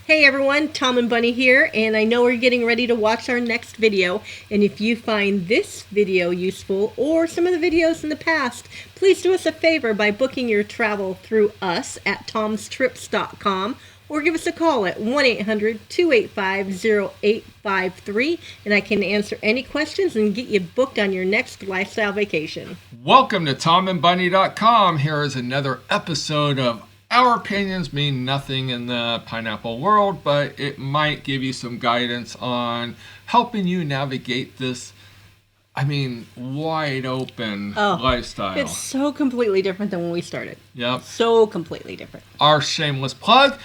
Hey everyone, Tom and Bunny here, and I know we're getting ready to watch our next video. And if you find this video useful or some of the videos in the past, please do us a favor by booking your travel through us at tomstrips.com or give us a call at 1-800-285-0853 and I can answer any questions and get you booked on your next lifestyle vacation. Welcome to TomandBunny.com. Here is another episode of Our Opinions Mean Nothing in the Pineapple World, but it might give you some guidance on helping you navigate this, wide open lifestyle. It's so completely different than when we started. Yep. So completely different. Our shameless plug.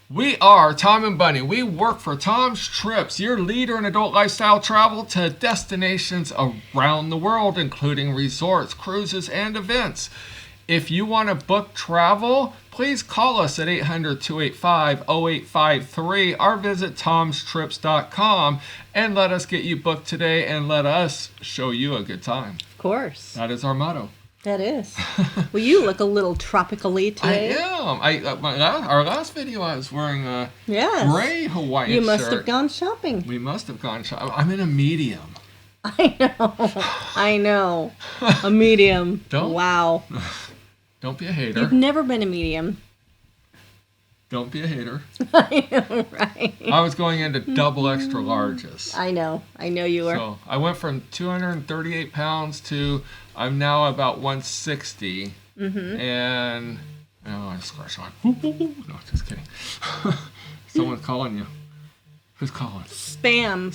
We are Tom and Bunny. We work for Tom's Trips, your leader in adult lifestyle travel to destinations around the world, including resorts, cruises, and events. If you want to book travel, please call us at 800-285-0853 or visit tomstrips.com and let us get you booked today and let us show you a good time. Of course. That is our motto. That is. Well, you look a little tropically today. I am. Our last video, I was wearing a gray Hawaiian shirt. You must have gone shopping. We must have gone shopping. I'm in a medium. I know. A medium. Wow. Don't be a hater. You've never been a medium. Don't be a hater. I know, right? I was going into double extra larges. I know you are. So I went from 238 pounds to I'm now about 160. Mm-hmm. And I scratched on. No, just kidding. Someone's calling you. Who's calling? Spam.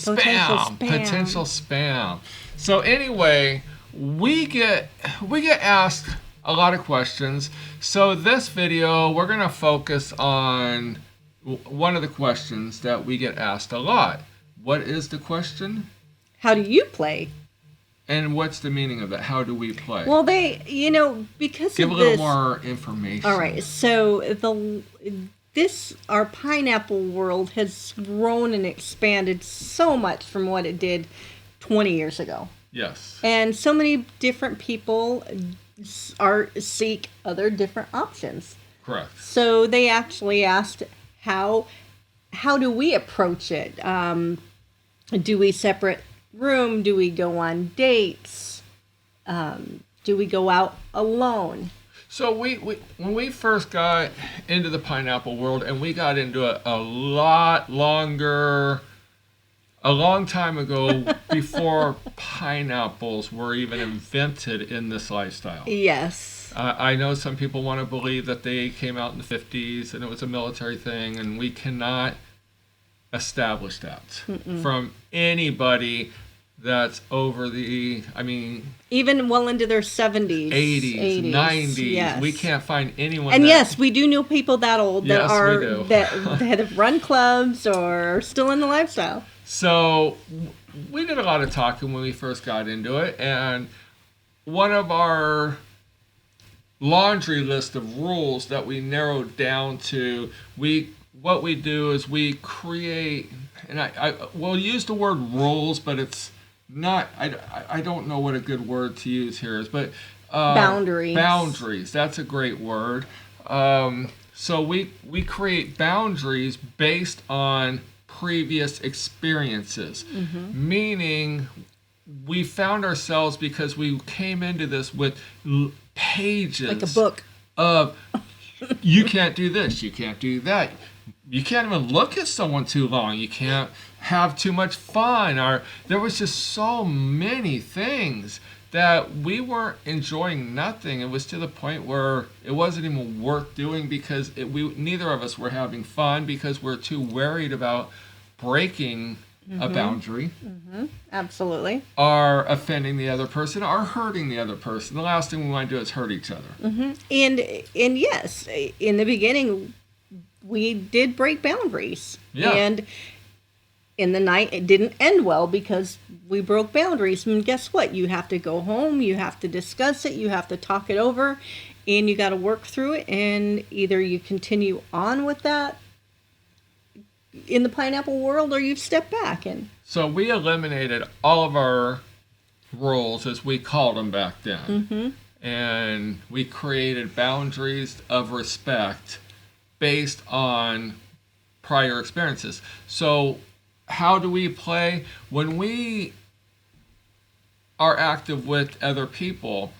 Potential spam. So anyway, we get asked a lot of questions. So this video, we're going to focus on one of the questions that we get asked a lot. What is the question? How do you play? And what's the meaning of that? How do we play? Well, because Give of a little this, more information. all right, so our pineapple world has grown and expanded so much from what it did 20 years ago. Yes. And so many different people seek other different options. Correct. So they actually asked, how do we approach it? Do we separate room? Do we go on dates? Do we go out alone? So when we first got into the pineapple world, and we got into it a long time ago, before pineapples were even invented in this lifestyle. Yes. I know some people want to believe that they came out in the 50s and it was a military thing, and we cannot establish that from anybody that's over even well into their 70s, 80s, 90s. Yes. We can't find anyone. And yes, we do know people that old that we do. that have run clubs or are still in the lifestyle. So we did a lot of talking when we first got into it, and one of our laundry list of rules that we narrowed down to, what we do is we create, and we'll use the word rules, but it's not, I don't know what a good word to use here is, but boundaries. Boundaries, that's a great word. So we create boundaries based on previous experiences, meaning we found ourselves, because we came into this with pages, like a book of you can't do this, you can't do that, you can't even look at someone too long, you can't have too much fun, or there was just so many things that we weren't enjoying nothing. It was to the point where it wasn't even worth doing, because neither of us were having fun, because we're too worried about breaking a boundary. Absolutely. Or offending the other person, or hurting the other person. The last thing we want to do is hurt each other. And yes, in the beginning, we did break boundaries. Yeah. And in the night, it didn't end well because we broke boundaries. And guess what? You have to go home, you have to discuss it, you have to talk it over, and you got to work through it. And either you continue on with that in the pineapple world, or you've stepped back. And so we eliminated all of our rules, as we called them back then. And we created boundaries of respect based on prior experiences. So how do we play? When we are active with other people,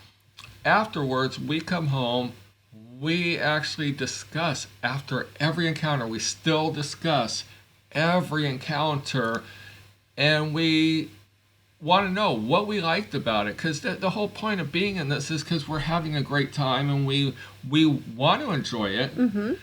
afterwards we come home, we actually discuss, after every encounter, we still discuss every encounter, and we want to know what we liked about it, because the whole point of being in this is because we're having a great time and we want to enjoy it. Mm-hmm.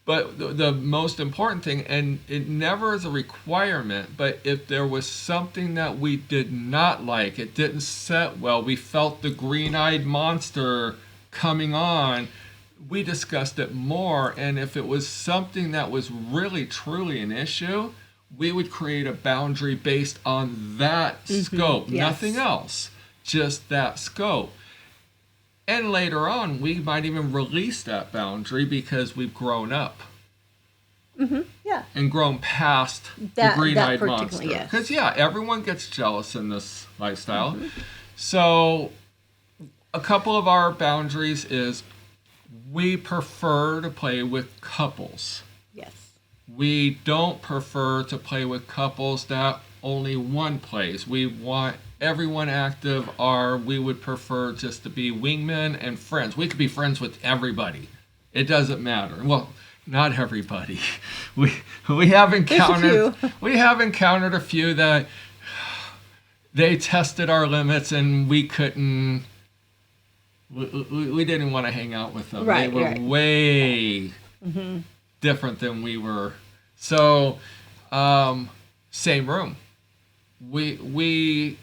But the most important thing, and it never is a requirement, but if there was something that we did not like, it didn't set well, we felt the green-eyed monster coming on, we discussed it more. And if it was something that was really truly an issue, we would create a boundary based on that scope, yes. nothing else, just that scope. And later on, we might even release that boundary because we've grown up. Mm-hmm. Yeah. And grown past the green-eyed monster. Because, everyone gets jealous in this lifestyle. Mm-hmm. So a couple of our boundaries is we prefer to play with couples. Yes. We don't prefer to play with couples that only one plays. We want everyone active, or we would prefer just to be wingmen and friends. We could be friends with everybody. It doesn't matter. Well, not everybody. We have encountered a few that they tested our limits and we couldn't. We didn't want to hang out with them. Right, they were way different than we were. So, same room. We've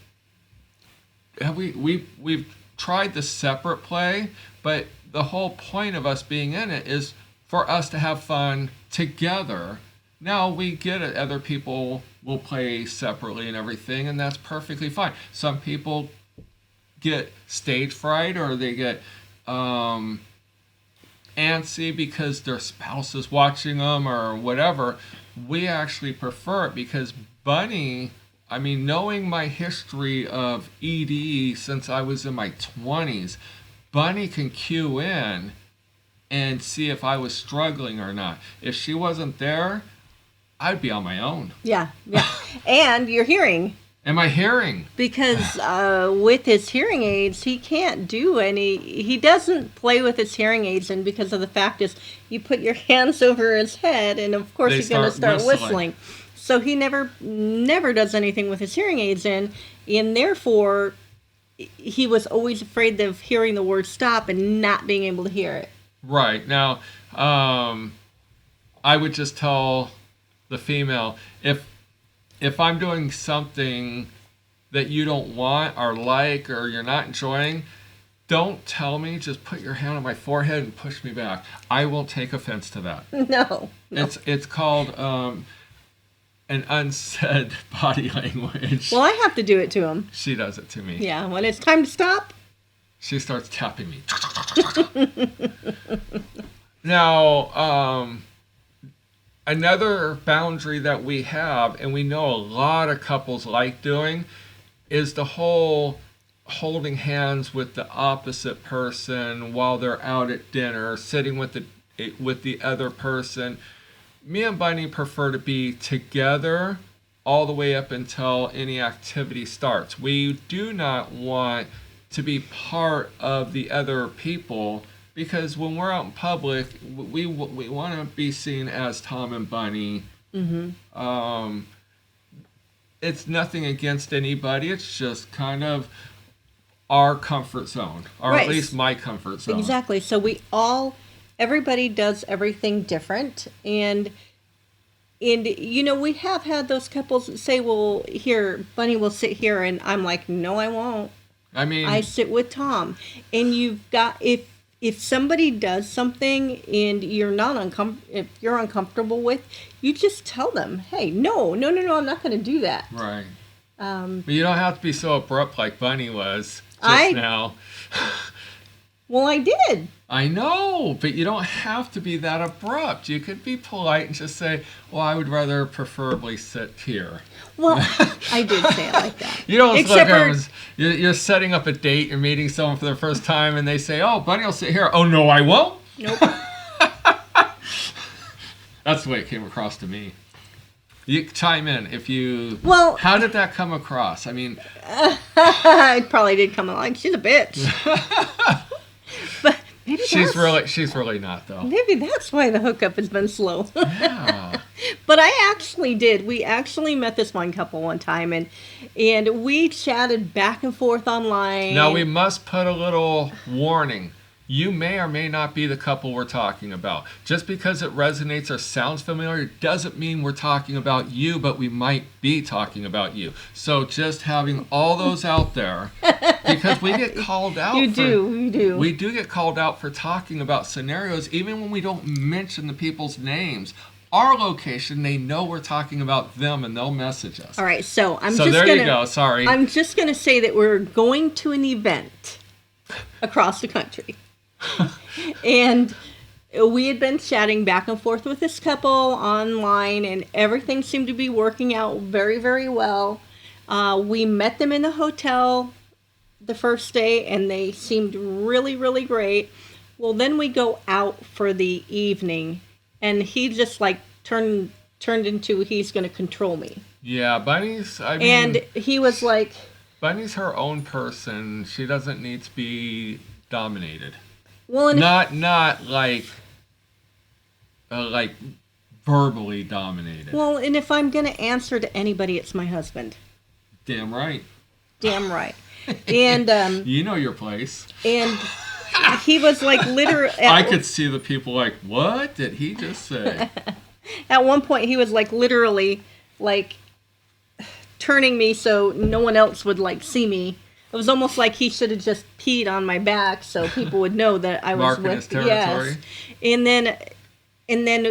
tried the separate play, but the whole point of us being in it is for us to have fun together. Now we get it. Other people will play separately and everything, and that's perfectly fine. Some people get stage fright, or they get antsy because their spouse is watching them or whatever. We actually prefer it because Bunny, knowing my history of ED since I was in my 20s, Bunny can cue in and see if I was struggling or not. If she wasn't there, I'd be on my own. Yeah. And your hearing. And my hearing. Because with his hearing aids, he can't do he doesn't play with his hearing aids, and because of the fact is, you put your hands over his head, and of course he's going to start whistling. So he never does anything with his hearing aids in, and therefore he was always afraid of hearing the word stop and not being able to hear it. Right. Now, I would just tell the female, if I'm doing something that you don't want or like or you're not enjoying, don't tell me. Just put your hand on my forehead and push me back. I won't take offense to that. No. It's called an unsaid body language. Well, I have to do it to him. She does it to me. Yeah, when it's time to stop, she starts tapping me. Now, another boundary that we have, and we know a lot of couples like doing, is the whole holding hands with the opposite person while they're out at dinner, sitting with the other person. Me and Bunny prefer to be together all the way up until any activity starts. We do not want to be part of the other people, because when we're out in public, we want to be seen as Tom and Bunny. Mm-hmm. It's nothing against anybody. It's just kind of our comfort zone, or right. At least my comfort zone. Exactly. So everybody does everything different, and we have had those couples that say, "Well, here, Bunny will sit here," and I'm like, "No, I won't. I sit with Tom." And you've got if somebody does something and you're if you're uncomfortable with, you just tell them, "Hey, no, I'm not going to do that." Right. But you don't have to be so abrupt like Bunny was just now. Well, I did. I know, but you don't have to be that abrupt. You could be polite and just say, "Well, I would rather preferably sit here." Well, I did say it like that. You don't look at you're setting up a date, you're meeting someone for the first time, and they say, "Oh, Bunny will sit here." "Oh, no, I won't." Nope. That's the way it came across to me. You chime in if you. Well, how did that come across? I mean, it probably did come along. She's a bitch. But maybe she's really not though. Maybe that's why the hookup has been slow. Yeah. But I actually did. We actually met this one couple one time, and we chatted back and forth online. Now we must put a little warning. You may or may not be the couple we're talking about. Just because it resonates or sounds familiar doesn't mean we're talking about you, but we might be talking about you. So just having all those out there, because we get called out. You do. We do get called out for talking about scenarios, even when we don't mention the people's names. Our location, they know we're talking about them, and they'll message us. All right, so you go. Sorry. I'm just going to say that we're going to an event across the country. And we had been chatting back and forth with this couple online, and everything seemed to be working out very, very well. We met them in the hotel the first day, and they seemed really, really great. Well, then we go out for the evening, and he just like turned into he's going to control me. Yeah, Bunny's. And he was like, Bunny's her own person. She doesn't need to be dominated. Well, and not like verbally dominated. Well, and if I'm going to answer to anybody, it's my husband. Damn right. Damn right. And you know your place. And he was like literally. I could see the people like, what did he just say? At one point, he was like literally like turning me so no one else would like see me. It was almost like he should have just peed on my back so people would know that I was marking with his territory. Yes. And then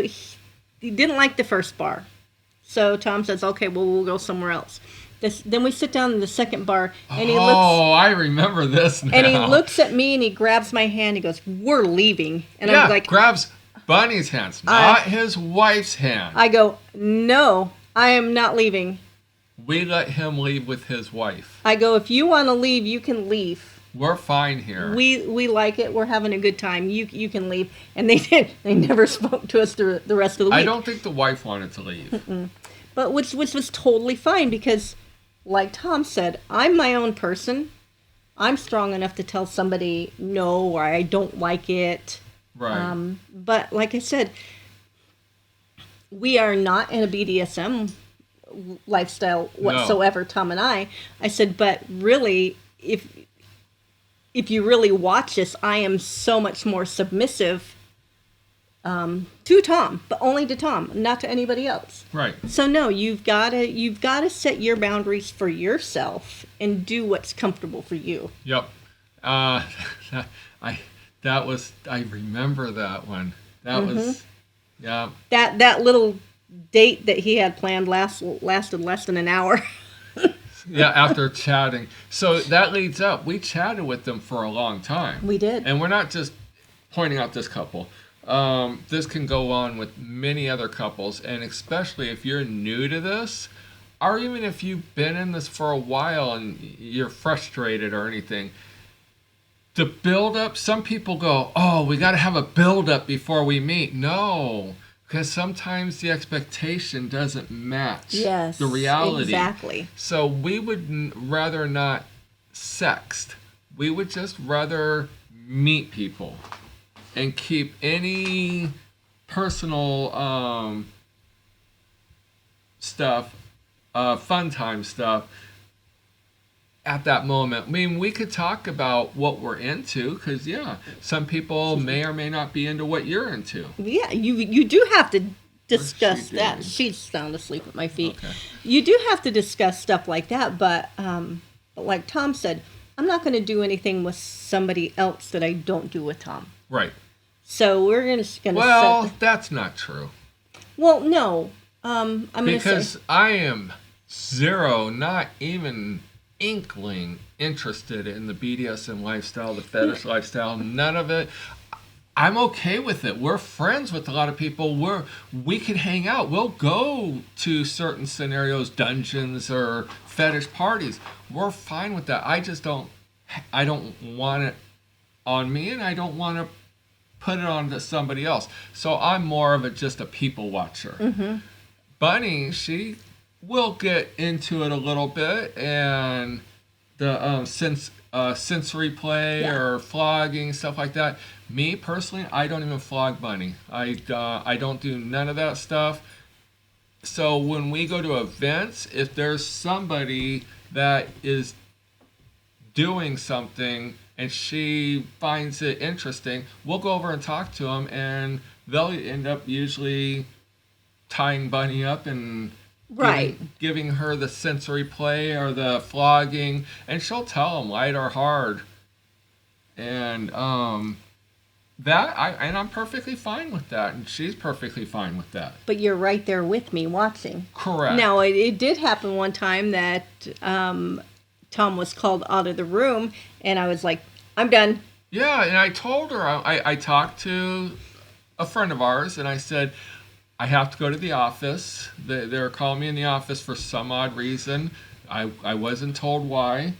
he didn't like the first bar. So Tom says, okay, well, we'll go somewhere else. Then we sit down in the second bar, and he looks. Oh, I remember this now. And he looks at me, and he grabs my hand. He goes, "We're leaving." And I'm like, grabs Bunny's hands, not his wife's hand. I go, "No, I am not leaving." We let him leave with his wife. I go, "If you want to leave, you can leave. We're fine here. We like it. We're having a good time. You can leave." And they did. They never spoke to us the rest of the week. I don't think the wife wanted to leave. Mm-mm. But which was totally fine because, like Tom said, I'm my own person. I'm strong enough to tell somebody no or I don't like it. Right. But like I said, we are not in a BDSM lifestyle whatsoever, no. Tom and I said, but really, if you really watch this, I am so much more submissive to Tom, but only to Tom, not to anybody else. Right. So no, you've got to set your boundaries for yourself and do what's comfortable for you. Yep. I remember that one. That was, yeah. That little date that he had planned lasted less than an hour. Yeah, after chatting. So that leads up. We chatted with them for a long time. We did. And we're not just pointing out this couple. This can go on with many other couples, and especially if you're new to this, or even if you've been in this for a while and you're frustrated or anything. The build-up, some people go, oh, we got to have a build-up before we meet. No, because sometimes the expectation doesn't match the reality. Exactly. So we would rather not sext. We would just rather meet people and keep any personal stuff, fun time stuff, at that moment. I mean, we could talk about what we're into, because, some people may or may not be into what you're into. Yeah, you do have to discuss that. She's sound asleep at my feet. Okay. You do have to discuss stuff like that, but like Tom said, I'm not going to do anything with somebody else that I don't do with Tom. Right. So we're going to. Well, that's not true. Well, no. Because I am zero, not even inkling interested in the BDSM lifestyle, the fetish lifestyle, none of it. I'm okay with it. We're friends with a lot of people. We can hang out. We'll go to certain scenarios, dungeons or fetish parties. We're fine with that. I don't want it on me, and I don't want to put it on to somebody else. So I'm more of just a people watcher. Bunny, she will get into it a little bit, and the sensory play or flogging, stuff like that. Me personally, I don't even flog Bunny. I don't do none of that stuff. So when we go to events, if there's somebody that is doing something and she finds it interesting, we'll go over and talk to them, and they'll end up usually tying Bunny up and giving her the sensory play or the flogging, and she'll tell them light or hard. And I'm perfectly fine with that, and she's perfectly fine with that. But you're right there with me watching. Correct. Now, it did happen one time that Tom was called out of the room, and I was like, I'm done. Yeah, and I told her, I talked to a friend of ours, and I said, I have to go to the office. They're calling me in the office for some odd reason. I wasn't told why,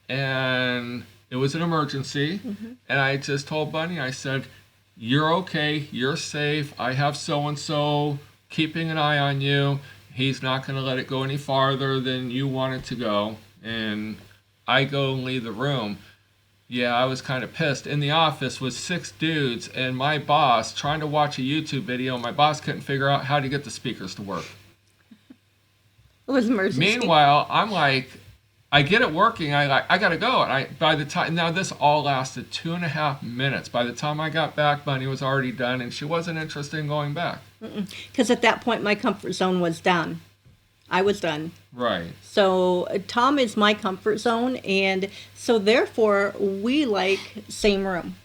and it was an emergency. And I just told Bunny, I said, you're okay, you're safe. I have so-and-so keeping an eye on you. He's not going to let it go any farther than you want it to go. And I go and leave the room. Yeah, I was kind of pissed. In the office was 6 dudes and my boss trying to watch a YouTube video. My boss couldn't figure out how to get the speakers to work. It was emergency. Meanwhile, I'm like, I get it working. I gotta go. And by the time, now this all lasted 2.5 minutes. By the time I got back, Bunny was already done, and she wasn't interested in going back. Because at that point, my comfort zone was done. I was done. Right. So Tom is my comfort zone, and so therefore we like same room.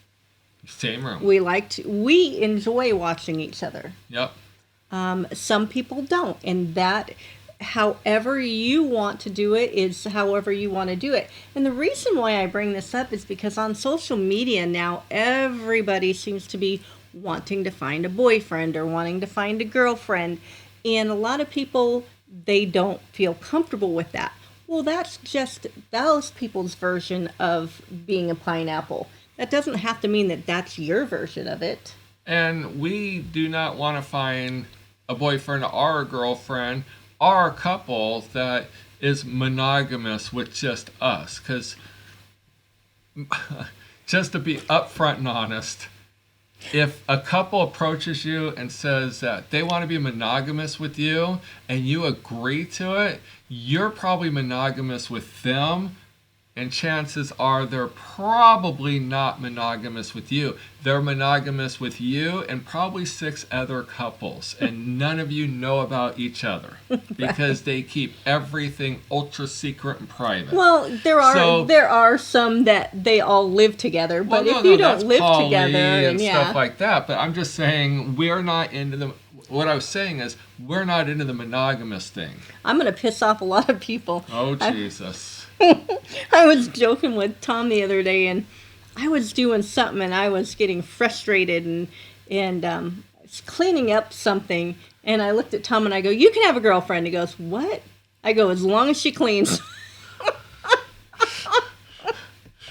Same room. We enjoy watching each other. Yep. Some people don't, and that, however you want to do it is however you want to do it. And the reason why I bring this up is because on social media now, everybody seems to be wanting to find a boyfriend or wanting to find a girlfriend, and a lot of people, they don't feel comfortable with that. Well, that's just those people's version of being a pineapple. That doesn't have to mean that that's your version of it. And we do not want to find a boyfriend or a girlfriend or a couple that is monogamous with just us. Because, just to be upfront and honest, if a couple approaches you and says that they want to be monogamous with you and you agree to it, you're probably monogamous with them, and chances are they're probably not monogamous with you. They're monogamous with you and probably 6 other couples, and none of you know about each other because they keep everything ultra secret and private. Well, there are some that they all live together, but if you don't live together and stuff like that, but I'm just saying we're not into the. What I was saying is we're not into the monogamous thing. I'm going to piss off a lot of people. Oh, Jesus. I was joking with Tom the other day, and I was doing something, and I was getting frustrated and cleaning up something, and I looked at Tom and I go, "You can have a girlfriend." He goes, "What?" I go, "As long as she cleans."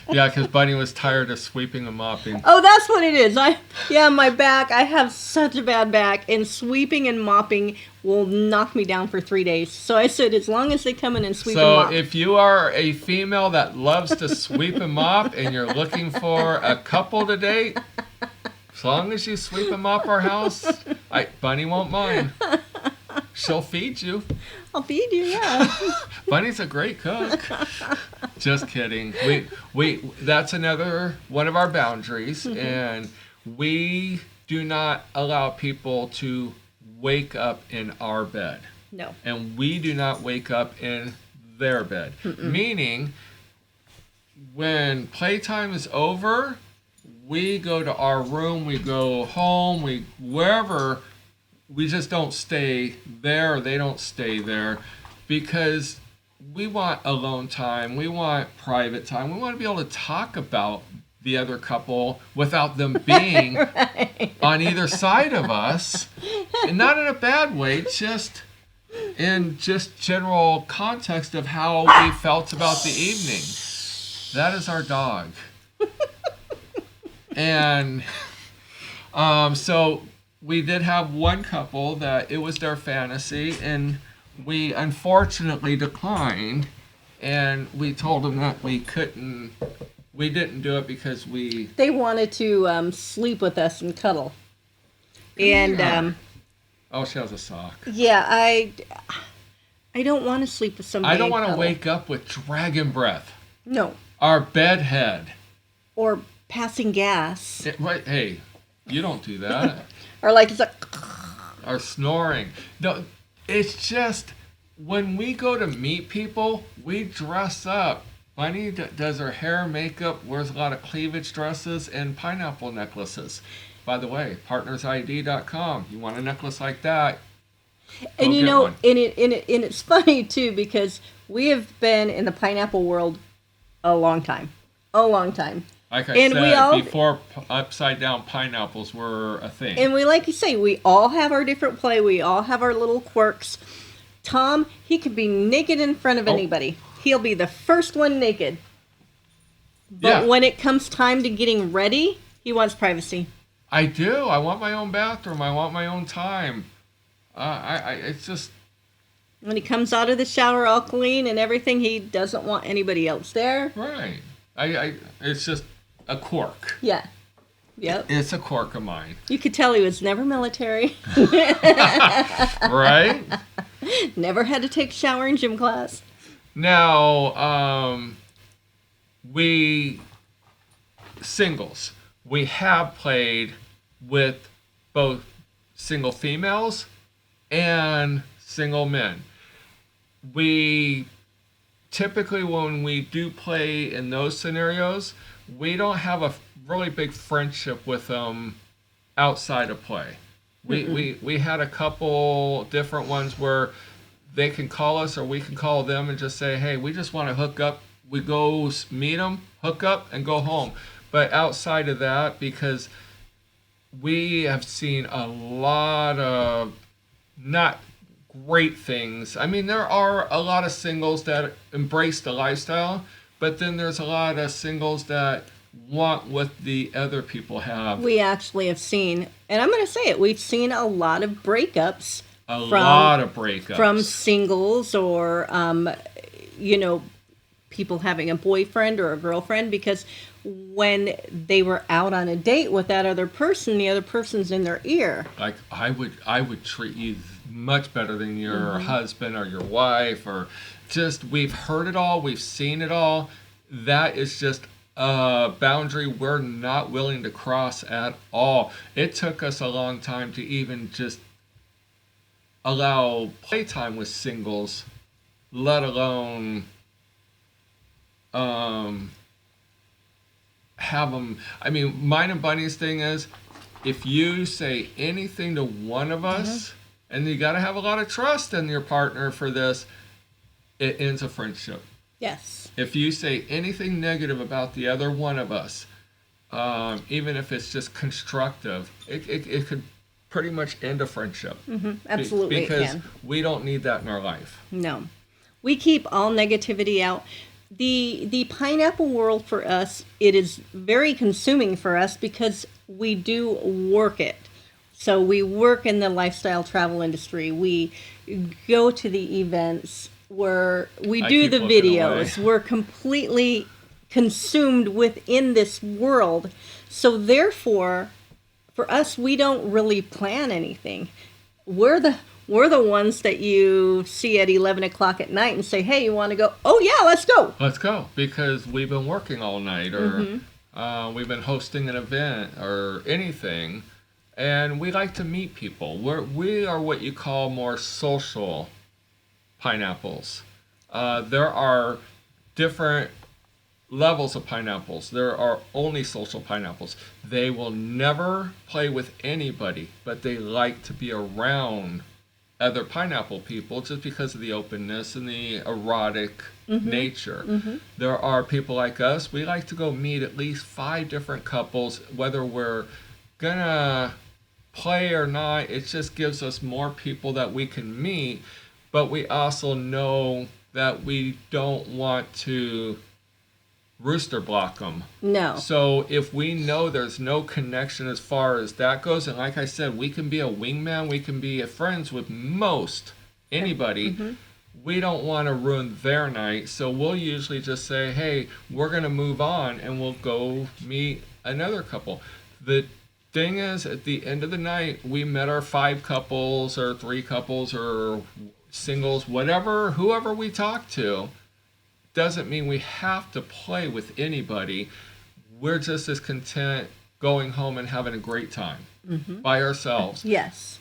Yeah, because Bunny was tired of sweeping and mopping. Oh, that's what it is. My back. I have such a bad back, and sweeping and mopping will knock me down for 3 days. So I said, as long as they come in and sweep and mop. So if you are a female that loves to sweep and mop, and you're looking for a couple to date, as long as you sweep and mop our house, Bunny won't mind. She'll feed you. I'll feed you, yeah. Bunny's a great cook. Just kidding. We that's another one of our boundaries, and we do not allow people to wake up in our bed. No. And we do not wake up in their bed. Meaning, when playtime is over, we go to our room, we go home, wherever. We just don't stay there, or they don't stay there, because we want alone time, we want private time, we want to be able to talk about the other couple without them being on either side of us, and not in a bad way, just in just general context of how we felt about the evening. That is our dog. And So we did have one couple that it was their fantasy, and we unfortunately declined, and we told them that we couldn't. We didn't do it because we. They wanted to sleep with us and cuddle. And Yeah. Oh, she has a sock. yeah, I don't want to sleep with somebody. I don't and want to cuddle. wake up with dragon breath. No, Our bed head. or passing gas, Wait, hey, you don't do that. or like it's like. Or snoring. No, it's just when we go to meet people, we dress up. Bunny does her hair, makeup, wears a lot of cleavage dresses, and pineapple necklaces. By the way, partnersid.com. You want a necklace like that? And Go you get know, one. and it's funny too because we have been in the pineapple world a long time, Like I and we said, all- before upside down pineapples were a thing. And we, like you say, we all have our different play. We all have our little quirks. Tom, he could be naked in front of Oh. anybody. He'll be the first one naked. But Yeah. when it comes time to getting ready, he wants privacy. I do. I want my own bathroom. I want my own time. It's just When he comes out of the shower all clean and everything, he doesn't want anybody else there. right. It's just a quirk. Yeah. Yep. It's a quirk of mine. You could tell he was never military. Right? Never had to take a shower in gym class. Now, we singles. We have played with both single females and single men. We typically, when we do play in those scenarios, we don't have a really big friendship with them outside of play. We had a couple different ones where they can call us or we can call them and just say, hey, we just want to hook up. We go meet them, hook up, and go home. But outside of that, because we have seen a lot of not great things. I mean, there are a lot of singles that embrace the lifestyle, but then there's a lot of singles that want what the other people have. We actually have seen, and I'm going to say it, we've seen a lot of breakups A lot of breakups. from singles or, people having a boyfriend or a girlfriend because when they were out on a date with that other person, the other person's in their ear. Like I would treat you much better than your husband or your wife, or just we've heard it all, we've seen it all. That is just a boundary we're not willing to cross at all. It took us a long time to even just allow playtime with singles, let alone have them. I mean, mine and Bunny's thing is, if you say anything to one of us, and you got to have a lot of trust in your partner for this, it ends a friendship. Yes. If you say anything negative about the other one of us, even if it's just constructive, it could pretty much end a friendship. Absolutely, Because it can. we don't need that in our life. No. We keep all negativity out. The pineapple world for us, it is very consuming for us because we do work it. So we work in the lifestyle travel industry. We go to the events where we I do keep the looking videos. away. We're completely consumed within this world. So therefore, for us, we don't really plan anything. We're the ones that you see at 11 o'clock at night and say, hey, you want to go? Oh, yeah, let's go. Let's go, because we've been working all night, or we've been hosting an event or anything, and we like to meet people. We are what you call more social pineapples. There are different levels of pineapples. There are only social pineapples. They will never play with anybody, but they like to be around other pineapple people just because of the openness and the erotic nature. There are people like us, we like to go meet at least 5 different couples, whether we're gonna play or not. It just gives us more people that we can meet, but we also know that we don't want to rooster block them. No. So if we know there's no connection as far as that goes, and like I said, we can be a wingman, we can be friends with most anybody. Mm-hmm. We don't want to ruin their night, so we'll usually just say, hey, we're going to move on and we'll go meet another couple. The thing is, at the end of the night, we met our 5 couples or 3 couples or singles, whatever, whoever we talk to. Doesn't mean we have to play with anybody. We're just as content going home and having a great time by ourselves. Yes.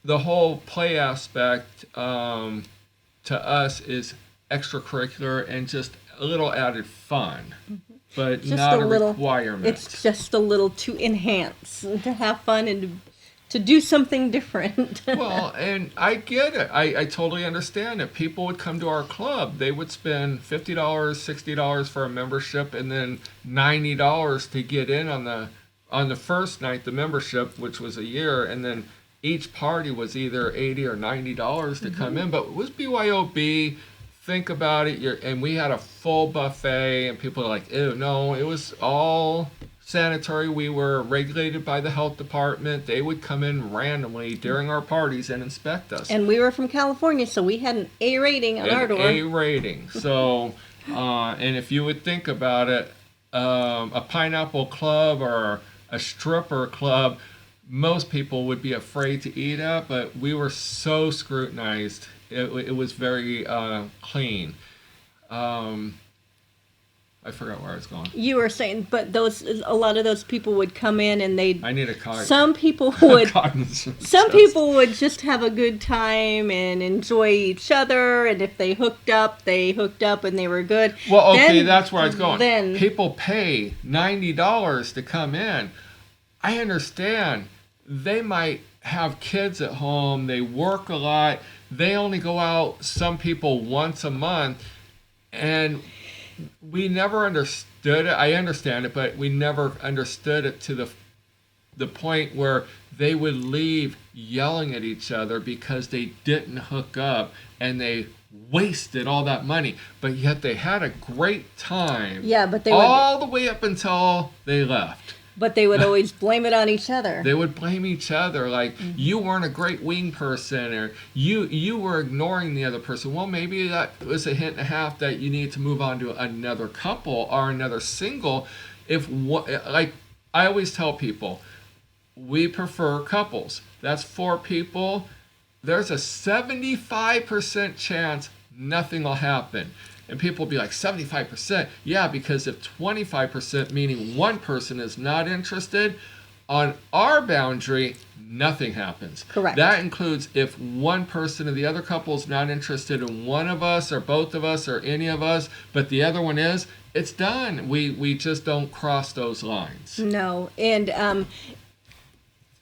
The whole play aspect to us is extracurricular and just a little added fun, but Just not a little, requirement. It's just a little to enhance, to have fun and to do something different. Well, and I get it. I totally understand it. People would come to our club. They would spend $50, $60 for a membership and then $90 to get in on the first night, the membership, which was a year, and then each party was either $80 or $90 to come in. But it was BYOB. Think about it. And we had a full buffet, and people are like, ew, no, it was all sanitary. We were regulated by the health department. They would come in randomly during our parties and inspect us. And we were from California, so we had an A rating on our door. A rating. So, and if you would think about it, a pineapple club or a stripper club, most people would be afraid to eat at, but we were so scrutinized. It was very clean. I forgot where I was going. You were saying, but a lot of those people would come in and I need a card. Some people would. Some people would just have a good time and enjoy each other, and if they hooked up, and they were good. Well, okay, that's where I was going. Then people pay $90 to come in. I understand. They might have kids at home. They work a lot. They only go out, some people, once a month, and we never understood it. I understand it, but we never understood it to the point where they would leave yelling at each other because they didn't hook up and they wasted all that money. But yet they had a great time. Yeah, but they all the way up until they left. But they would always blame it on each other. They would blame each other, like, you weren't a great wing person, or you were ignoring the other person. Well, maybe that was a hint and a half that you need to move on to another couple or another single. Like I always tell people, we prefer couples. That's 4 people. There's a 75% chance nothing will happen. And people will be like, 75%? Yeah, because if 25%, meaning one person is not interested, on our boundary, nothing happens. Correct. That includes if one person of the other couple is not interested in one of us or both of us or any of us, but the other one is, it's done. We just don't cross those lines. No, and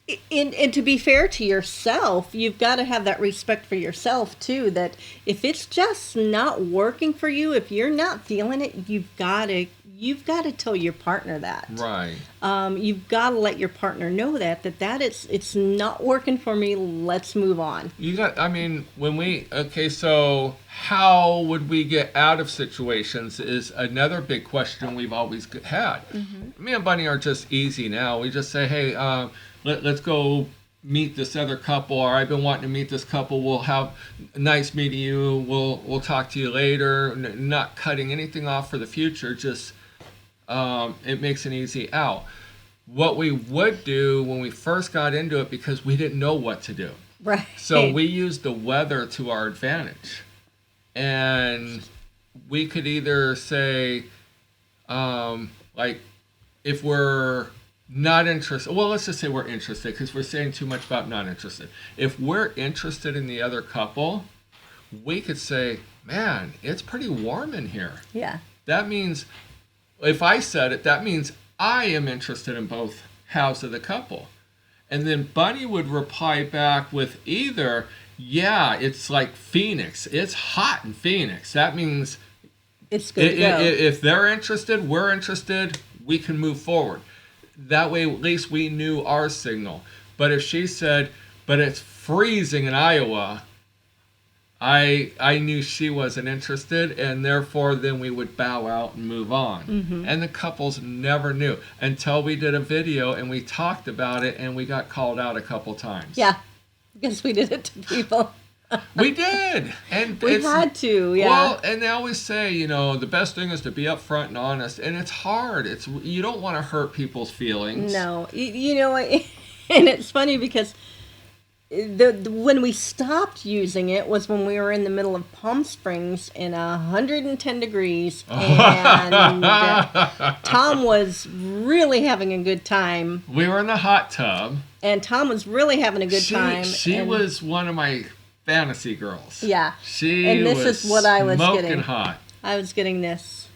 to be fair to yourself, you've got to have that respect for yourself too, that if it's just not working for you, if you're not feeling it, you've got to tell your partner that. Right. You've got to let your partner know that it's not working for me, let's move on. So how would we get out of situations is another big question we've always had. Me and Bunny are just easy now. We just say, hey, let's go meet this other couple, or I've been wanting to meet this couple. We'll have nice meeting you. We'll talk to you later. Not cutting anything off for the future. Just it makes an easy out. What we would do when we first got into it, because we didn't know what to do. Right. So we used the weather to our advantage, and we could either say, like, if we're not interested. Well, let's just say we're interested, because we're saying too much about not interested. If we're interested in the other couple, we could say, man, it's pretty warm in here. Yeah. That means, if I said it, that means I am interested in both halves of the couple. And then Bunny would reply back with either, yeah, it's like Phoenix. It's hot in Phoenix. That means it's good to go. If they're interested, we're interested, we can move forward. That way, at least we knew our signal. But if she said, but it's freezing in Iowa, I knew she wasn't interested, and therefore then we would bow out and move on. Mm-hmm. And the couples never knew until we did a video and we talked about it, and we got called out a couple times. Yeah, because we did it to people. We did, and We had to, yeah. Well, and they always say, the best thing is to be upfront and honest, and it's hard. You don't want to hurt people's feelings. No, and it's funny because when we stopped using it was when we were in the middle of Palm Springs in 110 degrees, and Tom was really having a good time. We were in the hot tub, and Tom was really having a good time. She was one of my fantasy girls. Yeah. And this is what I was smoking getting. Hot. I was getting this.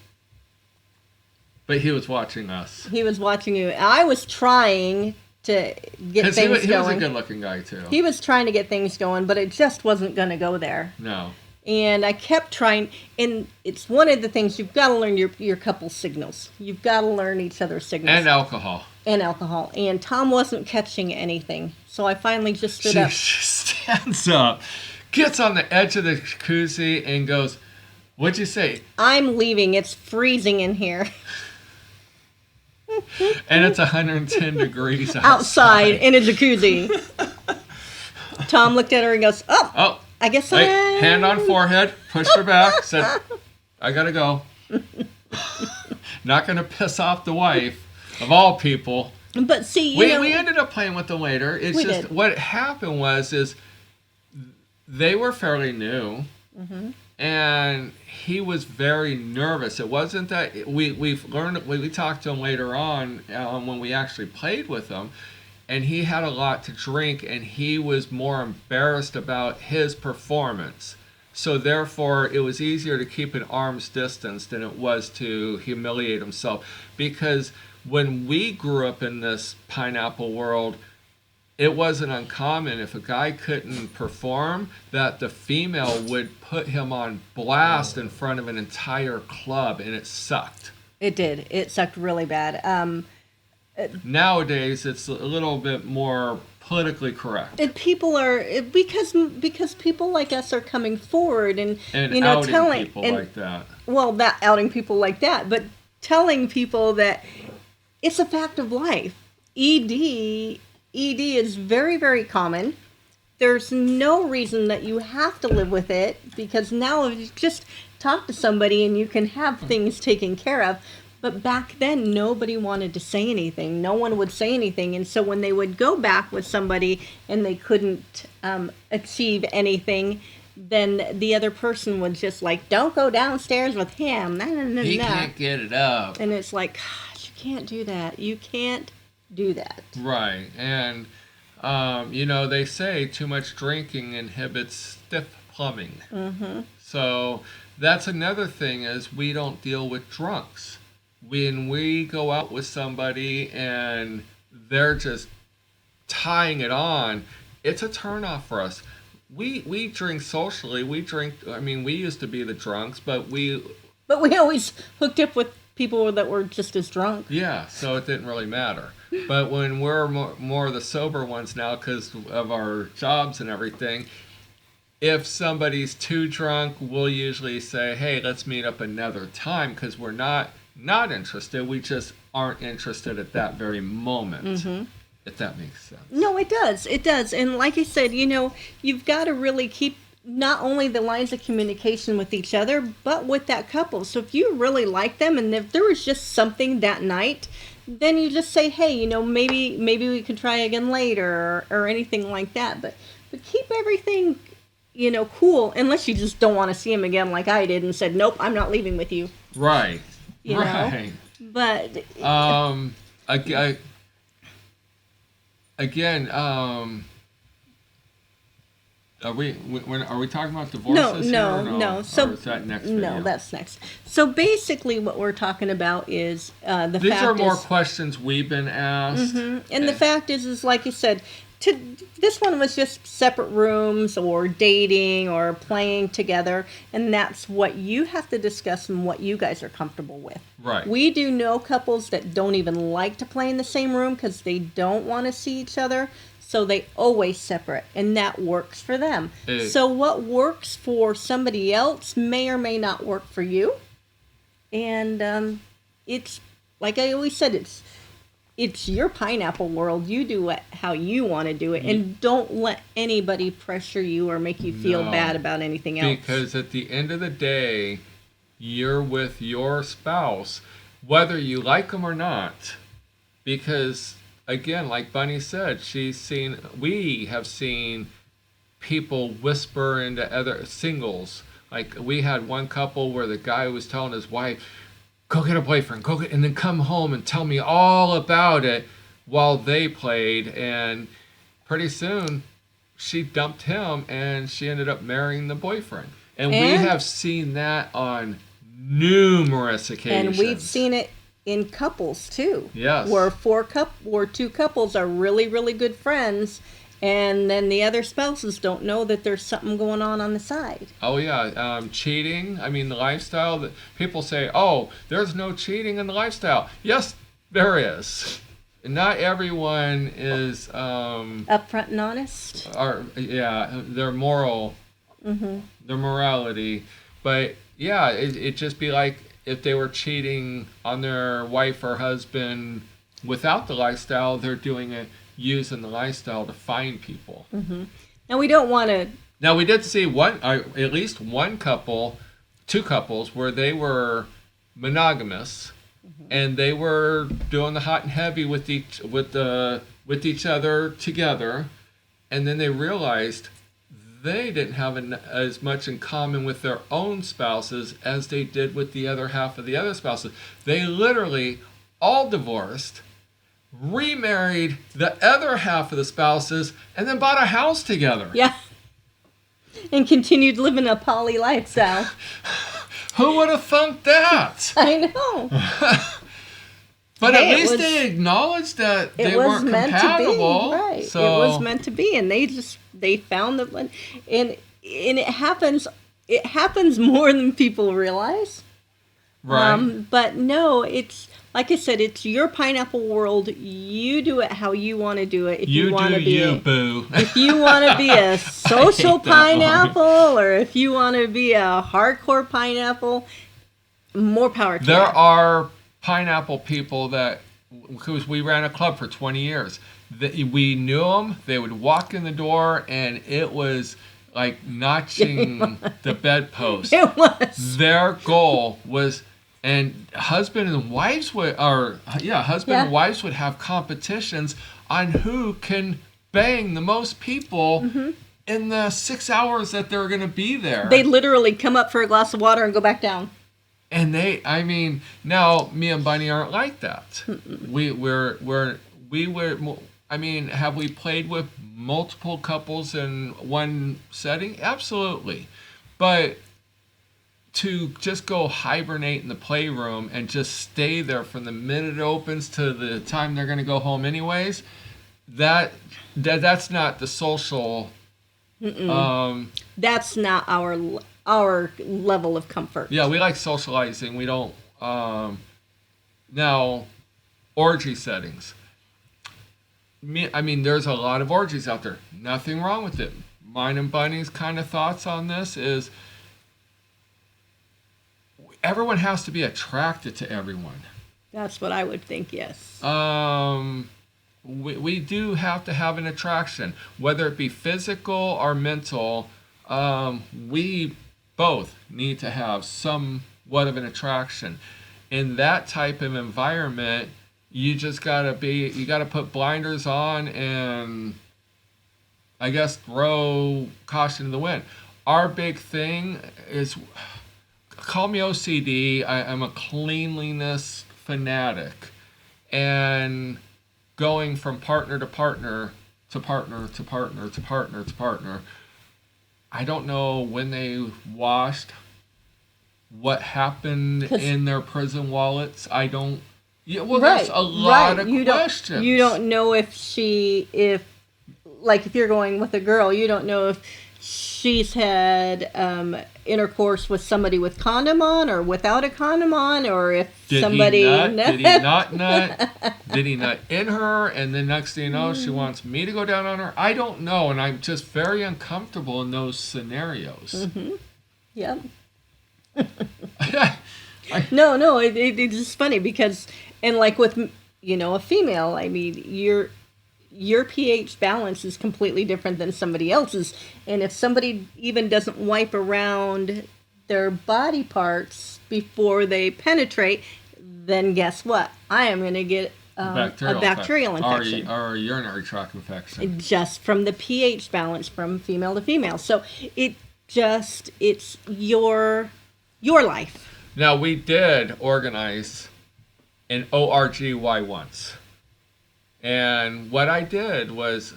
But he was watching us. He was watching you. I was trying to get things going. He was a good-looking guy, too. He was trying to get things going, but it just wasn't going to go there. No. And I kept trying, and it's one of the things, you've got to learn your couple signals. You've got to learn each other's signals. And alcohol. And Tom wasn't catching anything. So I finally just stood up. She stands up, gets on the edge of the jacuzzi, and goes, "What'd you say?" "I'm leaving. It's freezing in here." And it's 110 degrees outside in a jacuzzi. Tom looked at her and goes, "Oh, I guess hand on forehead, pushed her back, said, "I gotta go." Not gonna piss off the wife of all people. But see, we ended up playing with them later. It's just did. What happened is they were fairly new, mm-hmm. and he was very nervous. It wasn't that we've learned. We talked to him later on when we actually played with him, and he had a lot to drink, and he was more embarrassed about his performance. So therefore, it was easier to keep an arm's distance than it was to humiliate himself. Because when we grew up in this pineapple world, it wasn't uncommon if a guy couldn't perform that the female would put him on blast in front of an entire club, and it sucked. It did. It sucked really bad. Nowadays, it's a little bit more politically correct. And people are because people like us are coming forward and outing telling people like that. Well, not outing people like that, but telling people that it's a fact of life. ED is very, very common. There's no reason that you have to live with it, because now you just talk to somebody and you can have things taken care of. But back then, nobody wanted to say anything. No one would say anything. And so when they would go back with somebody and they couldn't achieve anything, then the other person would just like, "Don't go downstairs with him." He can't get it up. And it's like, gosh, you can't do that. You can't do that. Right. And, they say too much drinking inhibits stiff plumbing. Mm-hmm. So that's another thing is we don't deal with drunks. When we go out with somebody and they're just tying it on, it's a turnoff for us. We drink socially. We used to be the drunks, but we always hooked up with people that were just as drunk. Yeah, so it didn't really matter. But when we're more the sober ones now because of our jobs and everything, if somebody's too drunk, we'll usually say, "Hey, let's meet up another time," because we're not interested. We just aren't interested at that very moment. Mm-hmm. If that makes sense. No, it does. It does. And like I said, you've got to really keep not only the lines of communication with each other, but with that couple. So if you really like them and if there was just something that night, then you just say, "Hey, maybe we could try again later," or anything like that. But keep everything, cool, unless you just don't want to see him again like I did and said, "Nope, I'm not leaving with you." Right. Right. But again, are we talking about divorces? No. So or is that next video? No, that's next. So basically, what we're talking about is These are more questions we've been asked, and the fact is like you said. This one was just separate rooms or dating or playing together, and that's what you have to discuss and what you guys are comfortable with. Right. We do know couples that don't even like to play in the same room because they don't want to see each other. So they always separate, and that works for them. So what works for somebody else may or may not work for you. And it's, like I always said, it's your pineapple world. You do it how you want to do it, and don't let anybody pressure you or make you feel bad about anything else. Because at the end of the day, you're with your spouse, whether you like them or not. Because, again, like Bunny said, we have seen people whisper into other singles. Like, we had one couple where the guy was telling his wife, go get a boyfriend, and then come home and tell me all about it while they played. And pretty soon, she dumped him, and she ended up marrying the boyfriend. And we have seen that on numerous occasions. And we've seen it in couples too. Yes. Where two couples are really, really good friends, and then the other spouses don't know that there's something going on the side. Oh yeah, cheating. I mean, the lifestyle that people say, oh, there's no cheating in the lifestyle. Yes, there is. Not everyone is upfront and honest. Their moral, their morality. But yeah, it'd just be like if they were cheating on their wife or husband without the lifestyle, they're doing it using the lifestyle to find people. And we don't want to. Now, we did see at least one couple, two couples, where they were monogamous, and they were doing the hot and heavy with each other together, and then they realized they didn't have as much in common with their own spouses as they did with the other half of the other spouses. They literally all divorced, remarried the other half of the spouses, and then bought a house together. Yeah. And continued living a poly lifestyle. Who would have thunk that? I know. But at least they acknowledged that they weren't compatible. Right. So. It was meant to be, and they found that, and it happens. It happens more than people realize. Right. But no, it's like I said, it's your pineapple world. You do it how you want to do it. If you want to be boo. If you want to be a social pineapple, or if you want to be a hardcore pineapple, more power to you. There are pineapple people because we ran a club for 20 years. We knew them. They would walk in the door, and it was like notching the bedpost. It was. Their goal was, and husband and wives would have competitions on who can bang the most people in the 6 hours that they're going to be there. They literally come up for a glass of water and go back down. And now me and Bunny aren't like that. Have we played with multiple couples in one setting? Absolutely. But to just go hibernate in the playroom and just stay there from the minute it opens to the time they're going to go home anyways, that's not the social. That's not our level of comfort. Yeah, we like socializing. We don't. Now, orgy settings. There's a lot of orgies out there. Nothing wrong with it. Mine and Bunny's kind of thoughts on this is everyone has to be attracted to everyone. That's what I would think, yes. We do have to have an attraction, whether it be physical or mental. We both need to have somewhat of an attraction. In that type of environment, you gotta put blinders on and I guess throw caution to the wind. Our big thing is, call me OCD, I'm a cleanliness fanatic. And going from partner to partner to partner to partner to partner to partner, I don't know when they washed, what happened in their prison wallets. I don't. Yeah, well, there's a lot of questions. You don't know if you're going with a girl, you don't know if she's had intercourse with somebody with condom on or without a condom on, or if Did somebody... he nut? Did he not nut? Did he nut in her? And then next thing you know, she wants me to go down on her? I don't know, and I'm just very uncomfortable in those scenarios. Yep. No, it's just funny because, and like with, a female, I mean, your pH balance is completely different than somebody else's. And if somebody even doesn't wipe around their body parts before they penetrate, then guess what? I am going to get a bacterial infection. Or a urinary tract infection. Just from the pH balance from female to female. So it's your life. Now, we did organize an ORGY once. And what I did was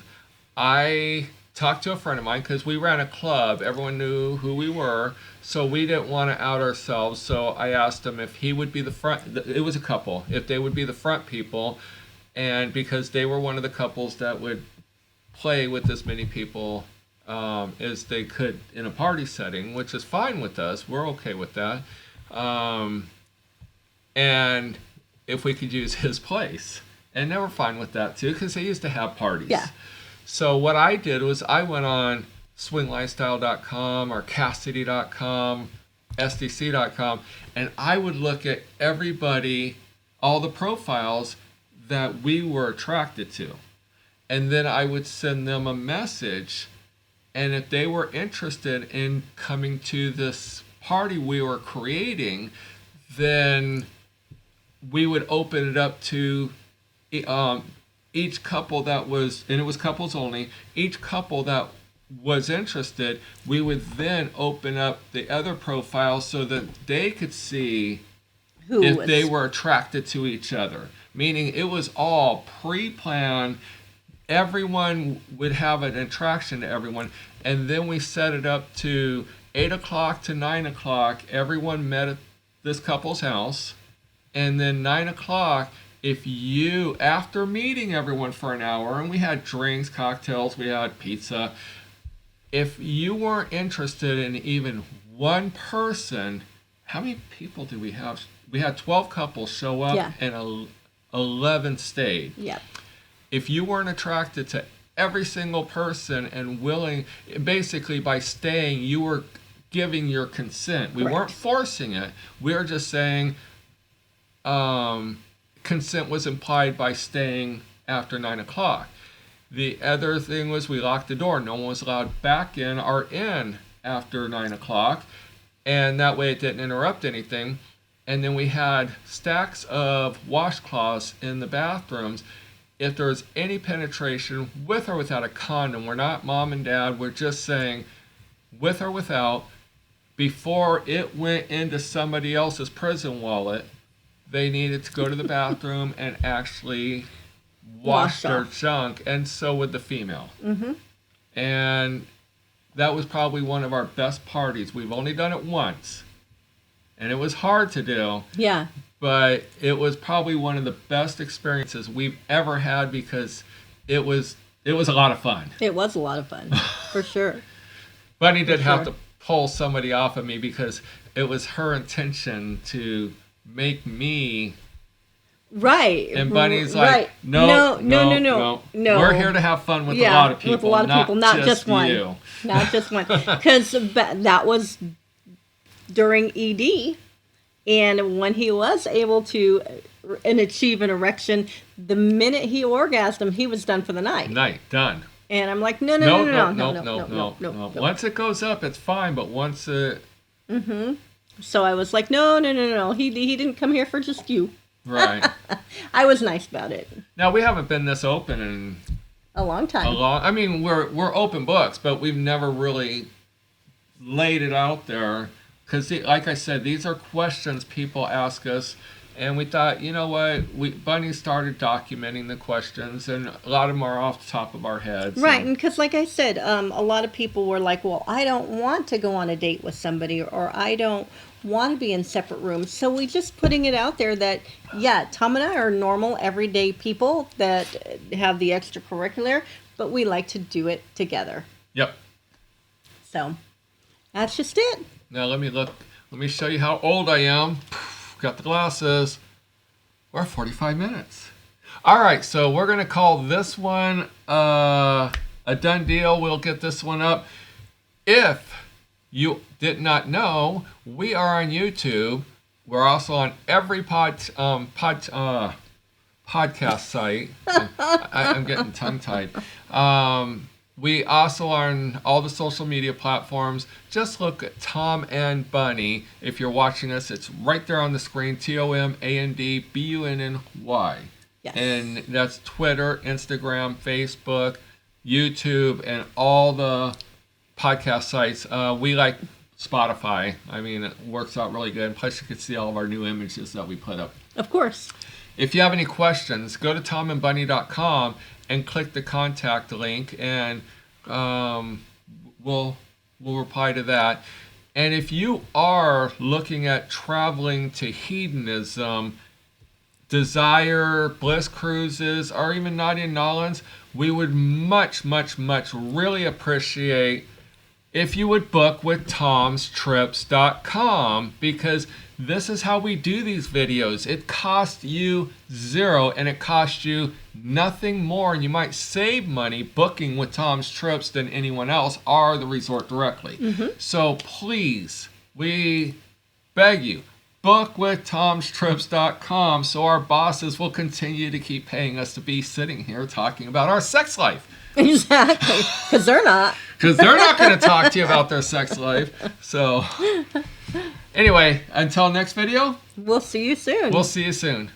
I talked to a friend of mine because we ran a club. Everyone knew who we were, so we didn't want to out ourselves. So I asked him if he would be the front. It was a couple. If they would be the front people, and because they were one of the couples that would play with as many people as they could in a party setting, which is fine with us. We're okay with that. And if we could use his place. And they were fine with that too, because they used to have parties. Yeah. So what I did was I went on swinglifestyle.com or Cassidy.com, SDC.com, and I would look at everybody, all the profiles that we were attracted to. And then I would send them a message, and if they were interested in coming to this party we were creating, then we would open it up to each couple that was, and it was couples only, each couple that was interested, we would then open up the other profiles so that they could see if they were attracted to each other. Meaning it was all pre-planned. Everyone would have an attraction to everyone. And then we set it up to 8 o'clock to 9 o'clock. Everyone met at this couple's house. And then 9 o'clock, if you, after meeting everyone for an hour, and we had drinks, cocktails, we had pizza, if you weren't interested in even one person, how many people do we have? We had 12 couples show up, and 11 stayed. Yep. If you weren't attracted to every single person and willing, basically by staying, you were giving your consent. We weren't forcing it. We were just saying, consent was implied by staying after 9 o'clock. The other thing was we locked the door. No one was allowed back in or in after 9 o'clock. And that way it didn't interrupt anything. And then we had stacks of washcloths in the bathrooms. If there was any penetration, with or without a condom, we're not mom and dad, we're just saying with or without, before it went into somebody else's prison wallet, they needed to go to the bathroom and actually wash their junk, and so would the female. Mm-hmm. And that was probably one of our best parties. We've only done it once, and it was hard to do. Yeah. But it was probably one of the best experiences we've ever had because it was a lot of fun. It was a lot of fun, for sure. Bunny did have to pull somebody off of me because it was her intention to make me right. And Bunny's like, no. We're here to have fun with a lot of people. With a lot of people, not just one. You. Not just one. Because that was during ED, and when he was able to achieve an erection, the minute he orgasmed, he was done for the night. Done. And I'm like, no. Once it goes up, it's fine, but once it... Mm-hmm. So I was like, no. He didn't come here for just you. Right. I was nice about it. Now, we haven't been this open in... a long time. I mean, we're open books, but we've never really laid it out there. Because, like I said, these are questions people ask us. And we thought, you know what, Bunny started documenting the questions, and a lot of them are off the top of our heads. Right, and because like I said, a lot of people were like, well, I don't want to go on a date with somebody, or I don't want to be in separate rooms. So we just putting it out there that, yeah, Tom and I are normal, everyday people that have the extracurricular, but we like to do it together. Yep. So that's just it. Now let me look. Let me show you how old I am. Got the glasses. We're 45 minutes. All right, so we're going to call this one a done deal. We'll get this one up. If you did not know, we are on YouTube. We're also on every podcast site. I'm getting tongue-tied. We also are on all the social media platforms. Just look at Tom and Bunny. If you're watching us, it's right there on the screen. TomandBunny. Yes. And that's Twitter, Instagram, Facebook, YouTube, and all the podcast sites. We like Spotify. I mean, it works out really good. Plus, you can see all of our new images that we put up. Of course. If you have any questions, go to TomandBunny.com and click the contact link, and we'll reply to that. And if you are looking at traveling to hedonism, Desire, Bliss Cruises, or even Nadia Nollins, we would much, much, much really appreciate if you would book with tomstrips.com, because this is how we do these videos. It costs you zero, and it costs you nothing more, and you might save money booking with Tom's Trips than anyone else or the resort directly. So please, we beg you, book with tomstrips.com so our bosses will continue to keep paying us to be sitting here talking about our sex life. Exactly, because they're not. Because they're not going to talk to you about their sex life. So, anyway, until next video, We'll see you soon. we'll see you soon.